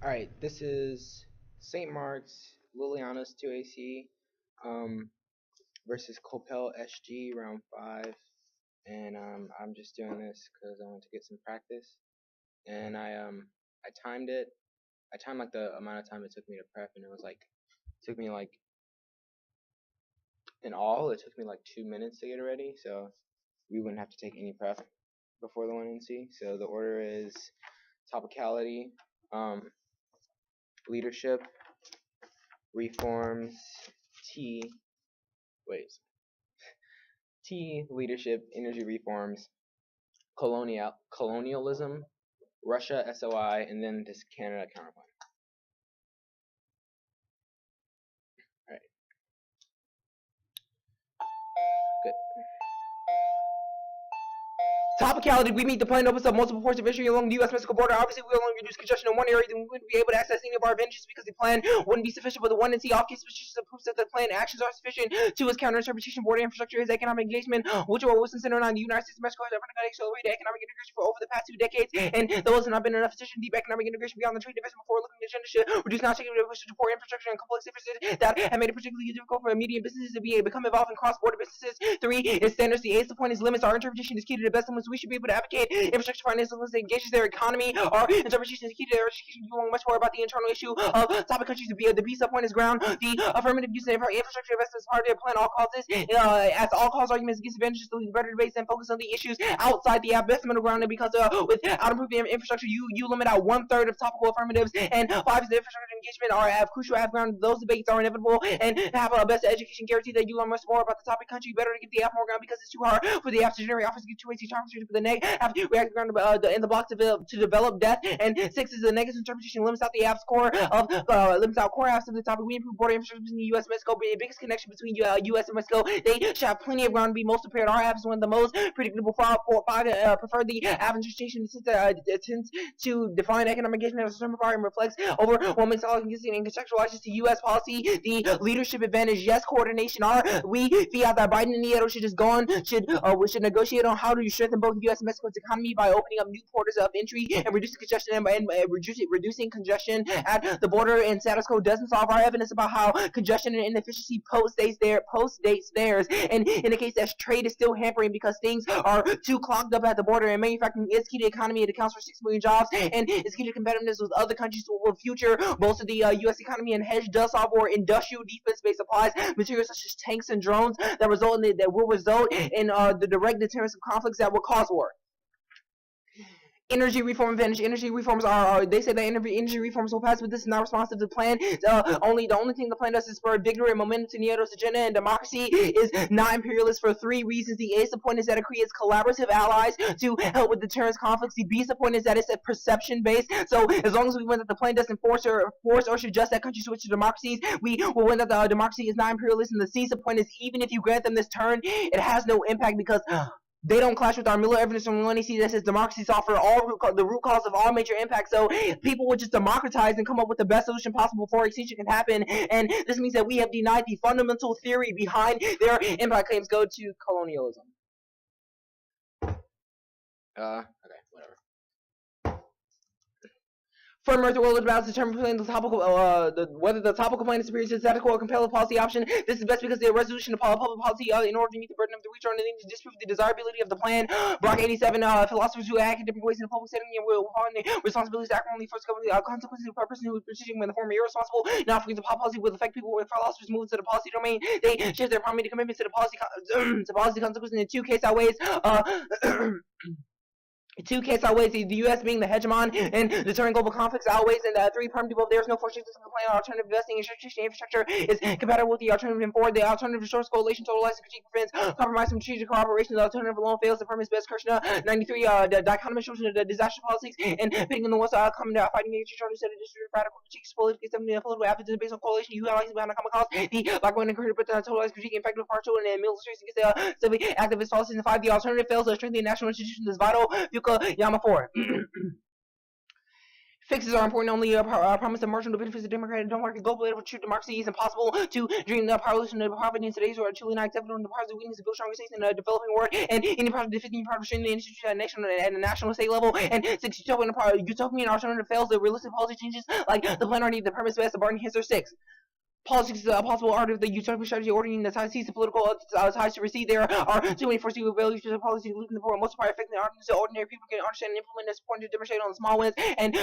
Alright, this is St. Mark's Liliana's 2AC versus Copel SG round 5. And I'm just doing this because I want to get some practice. And I timed it. I timed like the amount of time it took me to prep, and it was like took me like in all it took me like 2 minutes to get it ready. So we wouldn't have to take any prep before the 1NC. So the order is topicality, leadership, reforms, T, wait, T, leadership, energy reforms, colonialism, Russia, SOI, and then this Canada counterpoint. All right, good. Topicality, we meet the plan opens up multiple ports of entry along the U.S.-Mexico border. Obviously, we will only reduce congestion in one area, then we wouldn't be able to access any of our advantages because the plan wouldn't be sufficient. But the 1NC off-case suspicions and proofs that the plan actions are sufficient to its counter-interpretation, border infrastructure, his economic engagement, which are Wilson centered on the United States and Mexico has accelerated economic integration for over the past 2 decades, and those have not been enough sufficient deep economic integration beyond the trade divestment before looking agenda should reduce not taking push to support infrastructure and complex services that have made it particularly difficult for immediate businesses to become involved in cross-border businesses. 3 is standards. The 8th point is limits. Our interpretation is key to the best limits. We should be able to advocate infrastructure finance that engages their economy. Our interpretation is key to their education. You learn much more about the internal issue of topic countries. The B subpoint is ground. The affirmative use of infrastructure investments is part of their plan. All causes, as all cause arguments against advantages, to lead better debates and focus on the issues outside the best middle ground. And because without improving infrastructure, you limit out 1/3 of topical affirmatives, and 5 is the infrastructure engagement are crucial ground. Those debates are inevitable, and have a best education guarantee that you learn much more about the topic country. Better to give the app more ground because it's too hard for the app to generate offers to get 2 times for the neg. Reactive ground in the block to develop depth. And 6 is the negative interpretation limits out the app's core of limits out core apps of the topic. We improve border infrastructure between the U.S. and Mexico. The biggest connection between U.S. and Mexico. They should have plenty of ground to be most prepared. Our app is one of the most predictable. Prefer the app interpretation tends to define economic engagement as a term of art and reflects overwhelming solid and contextualizes to U.S. policy. The leadership advantage, yes, coordination. We fiat that Biden and Nieto should just go on, should negotiate on how to strengthen both U.S. and Mexico's economy by opening up new portals of entry and reducing congestion and reducing congestion at the border. And status quo doesn't solve. Our evidence about how congestion and inefficiency post-dates theirs. And indicates that trade is still hampering because things are too clogged up at the border. And manufacturing is key to the economy. It accounts for 6 million jobs and is key to competitiveness with other countries will future bolster the U.S. economy. And hedge does solve for industrial defense-based supplies, materials such as tanks and drones that will result in the direct deterrence of conflicts that will cause war. Energy reform advantage. Energy reforms are they say that energy reforms will pass, but this is not responsive to the plan. The only thing the plan does is spur vigor and momentum to Nieto's agenda, and democracy is not imperialist for 3 reasons. The A point is that it creates collaborative allies to help with deterrence conflicts. The B point is that it's a perception based. So as long as we win that the plan doesn't force or suggest that countries switch to democracies, we will win that the democracy is not imperialist. And the C point is even if you grant them this turn, it has no impact because they don't clash with our Miller evidence from 1NC that says democracy solves for the root cause of all major impacts. So people would just democratize and come up with the best solution possible before extinction can happen. And this means that we have denied the fundamental theory behind their impact claims. Go to colonialism. Okay, whatever. Firm earth world about determining the topical whether the topical plan is superior to the statical or competitive policy option. This is best because the resolution of public policy in order to meet the burden of the reach on the to disprove the desirability of the plan. Brock 87 philosophers who act in different ways in the public setting and will find the responsibilities to act only for consequences of a person who is proceeding when the form irresponsible. Not forget the policy will affect people when philosophers move to the policy domain. They shift their primary commitment to the policy consequences in 2 case outweighs 2 case outweighs the U.S. being the hegemon and deterring global conflicts outweighs, and 3 permanent. There is no force to plan. Alternative investing in infrastructure is compatible with the alternative. And 4, the alternative restores coalition, totalizes critique, prevents compromise from strategic cooperation. The alternative alone fails. The firm is best. Krishna 93. The dichotomous chosen the disaster politics and pitting in the ones common fighting against each other instead of distributed radical critiques, political evidence based on coalition. You allies behind the common cause. The black one encouraged but totalized critique, effective partial and military against the civic activist policies. And 5, the alternative fails to strengthen the national institutions is vital. Yama 4. Fixes are important only promise of marginal benefits of democratic don't work. Global true democracy is impossible to dream the powerlessness of poverty in today's world. Truly not acceptable in the parts of weakness to build stronger states in a developing world. And any project defeating part of strengthening the institution at national and the national state level. And 6 utopian alternative fails the realistic policy changes like the plan already the purpose best the bargain hits or 6. Politics is a possible art of the utopian strategy ordering the ties to political ties to recede. There are too many foreseeable values to policy losing the poor. Multiply affecting the arguments so ordinary people can understand and implement this point to demonstrate on the small wins and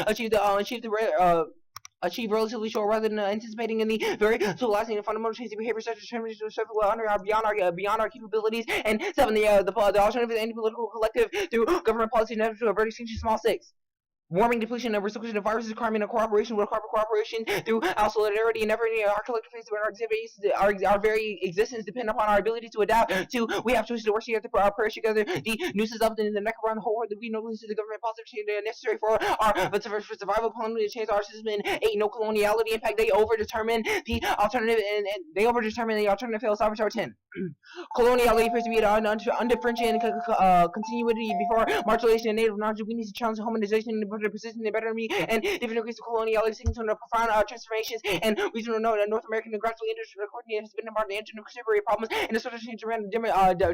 achieve relatively short rather than anticipating in the very civilizing and fundamental change of behavior such as determination of surface well under beyond our capabilities. And 7 the alternative is any political collective through government policy and to avert extinction. Small 6. Warming, depletion, and restoration of viruses, crime, and cooperation with corporate cooperation through our solidarity and every our collective face of our very existence depend upon our ability to adapt to. We have choices to work together, our prayers together. The noose is up in the neck around the whole world. We know this is the government policy change necessary for our but for survival. Colonial change our system and 8 no coloniality impact. They overdetermine the alternative and they overdetermine the alternative fails. Sabotage 10. Coloniality appears to be an undifferentiated continuity before marginalization and native knowledge. We need to challenge homogenization and the persistent and better me and different degrees of coloniality seeking to profound transformations and regional North American and gradually intercoordinate has been about the engine of contemporary problems and the sort of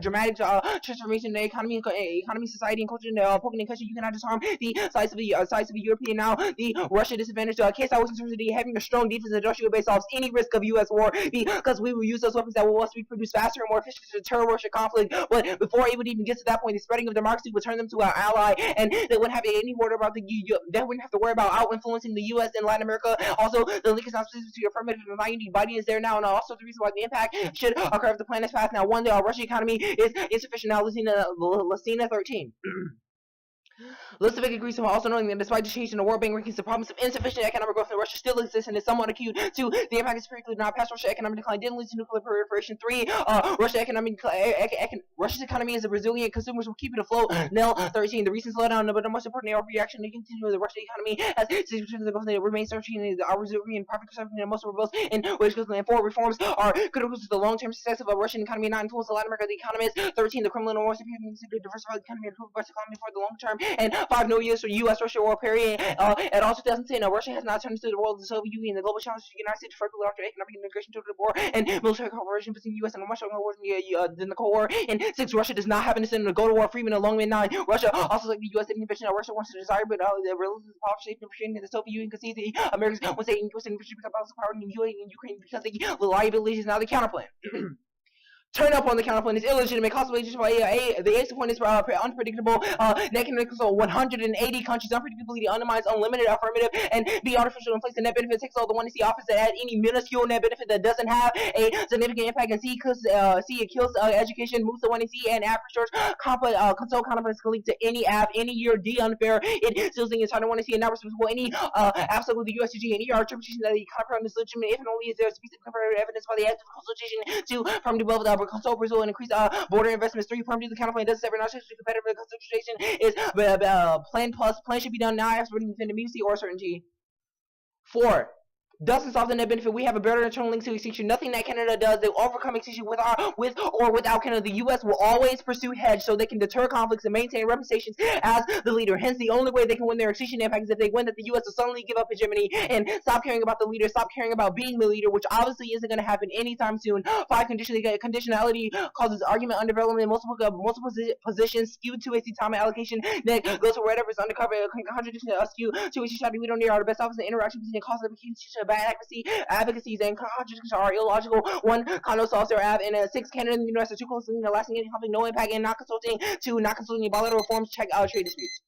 dramatic transformation in the economy, society, and culture, and poking and country. You cannot disarm the size of the European now. The Russian disadvantage case out in terms of having a strong defense industrial base solves any risk of U.S. war because we will use those weapons that will once be produced faster and more efficient to deter Russian conflict. But before it would even get to that point, the spreading of democracy would turn them to our ally, and they wouldn't have any word about they wouldn't have to worry about out influencing the U.S. and Latin America. Also, the link is not specific to affirmative and Biden is there now, and also the reason why the impact should occur if the plan is passed. Now, one, the Russian economy is insufficient. Now, Lucina 13. Listovik agrees to also knowing that despite the change in the World Bank rankings, the problems of insufficient economic growth in Russia still exist and is somewhat acute. 2. The impact is particularly not past Russia's economic decline didn't lead to nuclear proliferation. 3. Russia's economy is a resilient. Consumers will keep it afloat. Nil 13. The recent slowdown, but the most important reaction to continue the Russian economy has 60% of the growth that remains searching our resilient profit consumption and most robust in wage growth and 4 reforms are critical to the long-term success of a Russian economy, not influence the Latin America the economists. 13. The Kremlin wants to diversify the economy and improve the economy for the long term. And 5. No U.S. Russia war period. And also 2010, Russia has not turned to the world of the Soviet Union. The global challenge to the United States further after economic integration to the war and military cooperation between U.S. and Russia than the Cold War. And 6. Russia does not have an incentive to go to war. Freeman along with 9. Russia also like the U.S. intervention. Russia wants to desire, but the relative power shape and appreciating the Soviet Union concedes the Americans once they U.S. intervention because of power in Ukraine because the liability is now the counterplan. Turn up on the counterplan is illegitimate. Possibly just by the exit point is unpredictable. Negative so 180 countries unpredictably undermines unlimited affirmative and be artificial in place. The net benefit takes all the one to see office that add any minuscule net benefit that doesn't have a significant impact and see it kills education, moves the one to see and app research. Console competence can lead to any app any year. D unfair. It still thinks it's hard to want to see and not responsible any absolute with the USG and ER interpretation that the counterplan is legitimate if and only is there specific comparative evidence by the active consultation to from above the console Brazil and increase border investments. 3. Permanently the counterplan doesn't separate not competitive concentration is plan should be done now after immediacy or certainty. 4. Doesn't solve the net benefit. We have a better internal link to extinction. Nothing that Canada does, they overcome extinction with or without Canada. The U.S. will always pursue hedge so they can deter conflicts and maintain reputations as the leader. Hence, the only way they can win their extinction impact is if they win that the U.S. will suddenly give up hegemony and stop caring about the leader, stop caring about being the leader, which obviously isn't going to happen anytime soon. 5. Conditionality causes argument undevelopment, multiple positions skewed to a time allocation that goes to wherever is undercover. Contradiction skew to a strategy we don't need are the best office and interaction between cost of bad advocacies and contradictions are illogical. 1. Condo solves their app, and 6. Canada and the U.S. are too close to lasting any conflict, no impact, and not consulting bilateral forms. Check out trade disputes.